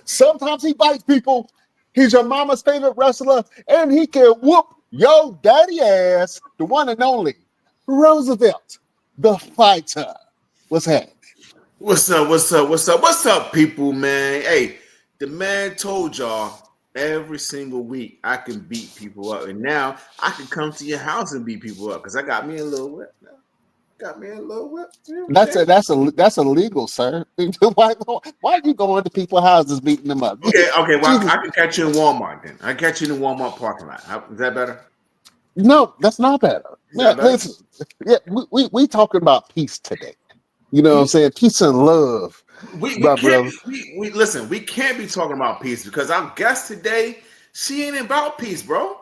Sometimes he bites people. He's your mama's favorite wrestler, and he can whoop your daddy ass. The one and only Roosevelt, the fighter. What's happening? What's up? What's up? What's up? What's up, people, man? Hey, the man told y'all every single week I can beat people up, and now I can come to your house and beat people up because I got me a little whip. Now. Got me a little whip. You know what I'm saying? That's illegal, sir. Why are you going to people's houses beating them up? Okay. Well, Jesus. I can catch you in Walmart then. I can catch you in the Walmart parking lot. Is that better? No, that's not better. Is that better? Listen, yeah, we talking about peace today. You know what I'm saying? Peace and love. We My can't brother. we listen. We can't be talking about peace because our guest today, she ain't about peace, bro.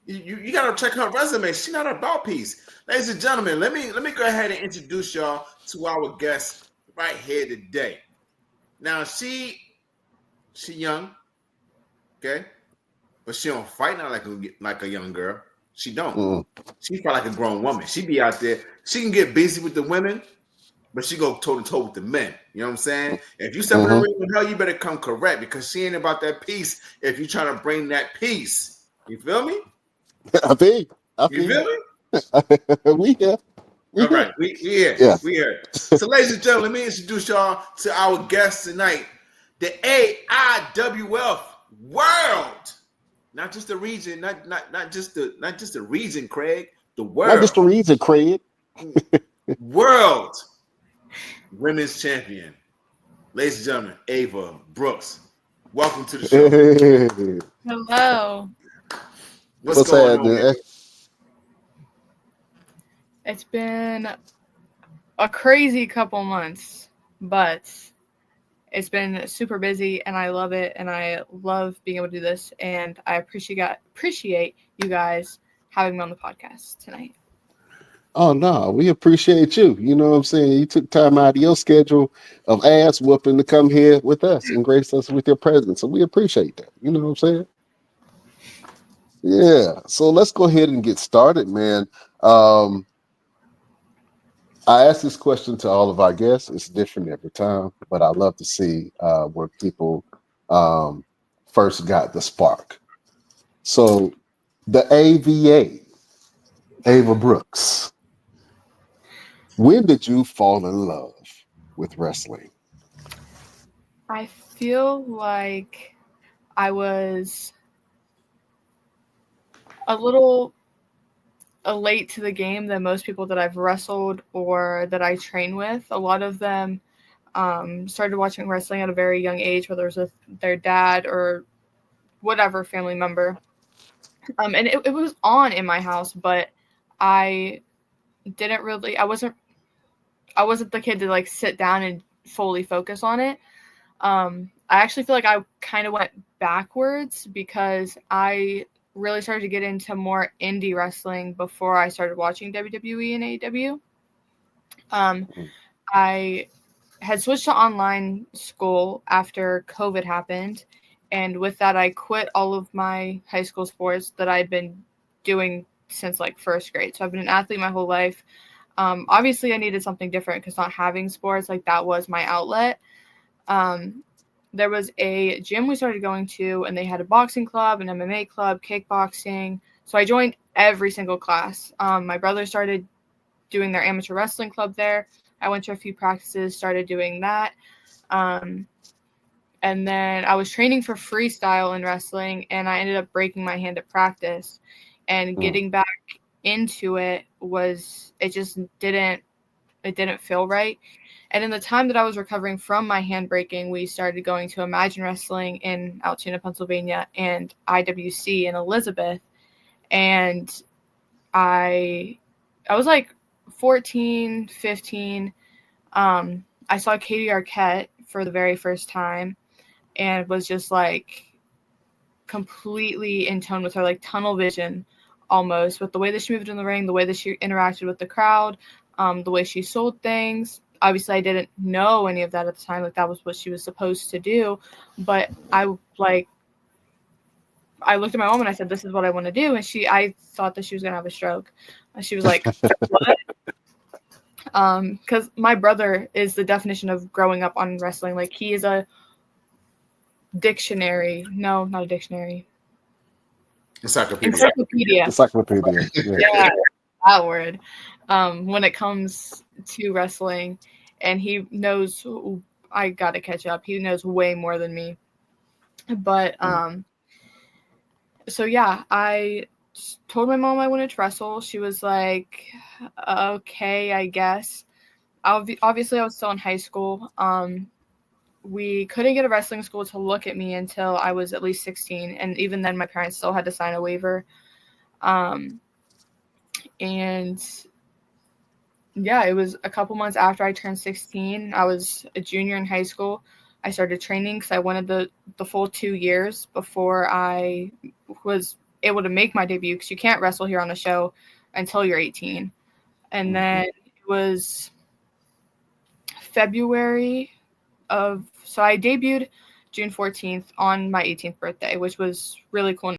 You gotta check her resume. She's not about peace, ladies and gentlemen. Let me go ahead and introduce y'all to our guest right here today. Now she young, okay, but she don't fight not like a young girl. She don't. She fight like a grown woman. She be out there. She can get busy with the women. But she go toe to toe with the men. You know what I'm saying? If you step in the ring with her, you better come correct because she ain't about that peace. If you trying to bring that peace, you feel me? I feel you feel me? We here. All right, we here. Yeah. We here. So, ladies and gentlemen, let me introduce y'all to our guest tonight, the AIWF World. Not just the region, not just the region, Craig. The world. Not just the region, Craig. World. Women's champion, ladies and gentlemen, Ava Brooks. Welcome to the show. Hello. What's going on? Ava? It's been a crazy couple months, but it's been super busy, and I love it, and I love being able to do this, and I appreciate you guys having me on the podcast tonight. Oh no, we appreciate you. You know what I'm saying? You took time out of your schedule of ass whooping to come here with us and grace us with your presence. So we appreciate that. You know what I'm saying? Yeah. So let's go ahead and get started, man. I ask this question to all of our guests. It's different every time, but I love to see where people first got the spark. So the AVA, Ava Brooks. When did you fall in love with wrestling? I feel like I was a little late to the game than most people that I've wrestled or that I train with. A lot of them started watching wrestling at a very young age, whether it was with their dad or whatever family member. And it was on in my house, but I wasn't the kid to like sit down and fully focus on it. I actually feel like I kind of went backwards because I really started to get into more indie wrestling before I started watching WWE and AEW. I had switched to online school after COVID happened. And with that, I quit all of my high school sports that I'd been doing since like first grade. So I've been an athlete my whole life. Obviously, I needed something different because not having sports, like that was my outlet. There was a gym we started going to, and they had a boxing club, an MMA club, kickboxing. So I joined every single class. My brother started doing their amateur wrestling club there. I went to a few practices, started doing that. And then I was training for freestyle in wrestling, and I ended up breaking my hand at practice. And getting back into it didn't feel right. And in the time that I was recovering from my hand breaking, we started going to Imagine Wrestling in Altoona, Pennsylvania, and IWC in Elizabeth. And I was like 14, 15. I saw Katie Arquette for the very first time and was just like completely in tone with her, like tunnel vision almost, with the way that she moved in the ring, the way that she interacted with the crowd, the way she sold things. Obviously, I didn't know any of that at the time. Like, that was what she was supposed to do. But I looked at my mom and I said, this is what I want to do. And I thought that she was going to have a stroke. And she was like, what? Because my brother is the definition of growing up on wrestling. Like, he is a dictionary. No, not a dictionary. Encyclopedia. Encyclopedia. Encyclopedia. Yeah. Yeah, that word. When it comes to wrestling, and he knows I got to catch up. He knows way more than me. But so yeah, I told my mom I wanted to wrestle. She was like, "Okay, I guess." Obviously, I was still in high school. We couldn't get a wrestling school to look at me until I was at least 16, and even then, my parents still had to sign a waiver. And yeah, it was a couple months after I turned 16. I was a junior in high school. I started training because I wanted the full 2 years before I was able to make my debut, because you can't wrestle here on the show until you're 18. And then it was February so I debuted June 14th on my 18th birthday, which was really cool.